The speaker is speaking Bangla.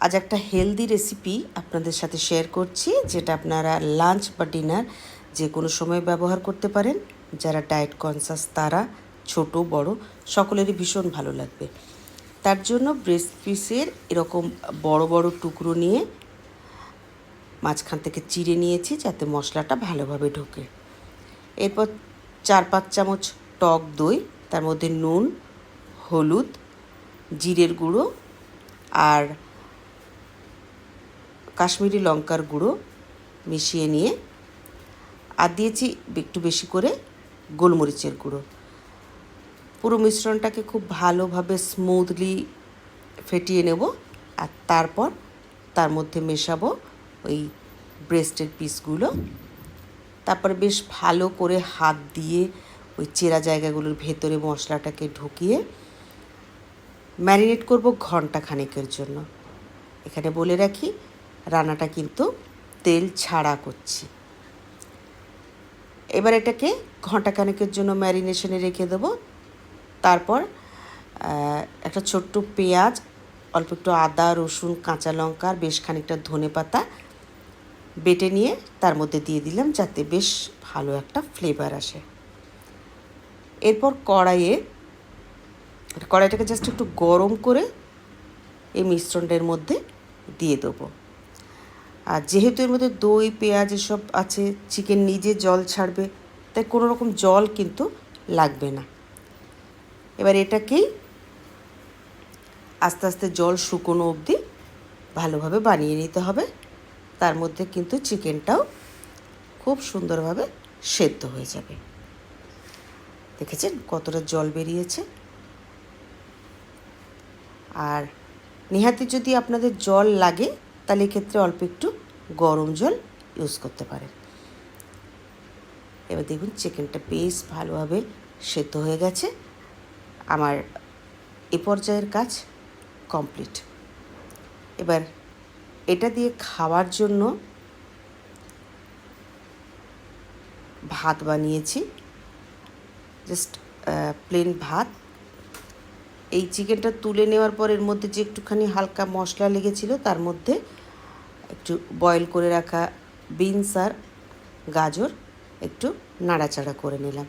আজ একটা হেলদি রেসিপি আপনাদের সাথে শেয়ার করছি, যেটা আপনারা লাঞ্চ বা ডিনার যে কোনো সময় ব্যবহার করতে পারেন। যারা ডায়েট কনসাস তারা, ছোট বড় সকলেরই ভীষণ ভালো লাগবে। তার জন্য ব্রেস্ট পিসের এরকম বড় বড় টুকরো নিয়ে মাঝখান থেকে চিড়ে নিয়েছি, যাতে মশলাটা ভালোভাবে ঢোকে। এরপর 4-5 চামচ টক দই, তার মধ্যে নুন, হলুদ, জিরের গুঁড়ো আর কাশ্মীরি লঙ্কার গুঁড়ো মিশিয়ে নিয়ে আর দিয়েছি একটু বেশি করে গোলমরিচের গুঁড়ো। পুরো মিশ্রণটাকে খুব ভালোভাবে স্মুথলি ফেটিয়ে নেব। আর তারপর তার মধ্যে মেশাবো ওই ব্রেস্টের পিসগুলো। তারপরে বেশ ভালো করে হাত দিয়ে ওই চেরা জায়গাগুলোর ভেতরে মশলাটাকে ঢুকিয়ে ম্যারিনেট করব ঘন্টা খানেকের জন্য। এখানে বলে রাখি, রান্নাটা কিন্তু তেল ছাড়া করছি। এবার এটাকে ঘন্টাখানেকের জন্য ম্যারিনেশনে রেখে দেবো। তারপর একটা ছোট্ট পেঁয়াজ, অল্প একটু আদা, রসুন, কাঁচা লঙ্কা আর বেশ খানিকটা ধনেপাতা বেটে নিয়ে তার মধ্যে দিয়ে দিলাম, যাতে বেশ ভালো একটা ফ্লেভার আসে। এরপর কড়াইটাকে জাস্ট একটু গরম করে এই মিশ্রণটার মধ্যে দিয়ে দেবো। আর যেহেতু এর মধ্যে দই, পেঁয়াজ এসব আছে, চিকেন নিজে জল ছাড়বে, তাই কোনো রকম জল কিন্তু লাগবে না। এবার এটাকেই আস্তে আস্তে জল শুকনো অবধি ভালোভাবে বানিয়ে নিতে হবে। তার মধ্যে কিন্তু চিকেনটাও খুব সুন্দরভাবে সেদ্ধ হয়ে যাবে। দেখেছেন কতটা জল বেরিয়েছে। আর নেহাতি যদি আপনাদের জল লাগে, তাহলে এক্ষেত্রে অল্প একটু গরম জল ইউজ করতে পারেন। এবার দেখুন চিকেনটা বেশ ভালোভাবে সেদ্ধ হয়ে গেছে। আমার এ পর্যায়ের কাজ কমপ্লিট। এবার এটা দিয়ে খাওয়ার জন্য ভাত বানিয়েছি, জাস্ট প্লেন ভাত। এই চিকেনটা তুলে নেওয়ার পর এর মধ্যে যে একটুখানি হালকা মশলা লেগেছিল, তার মধ্যে একটু বয়েল করে রাখা বিনস আর গাজর একটু নাড়াচাড়া করে নিলাম।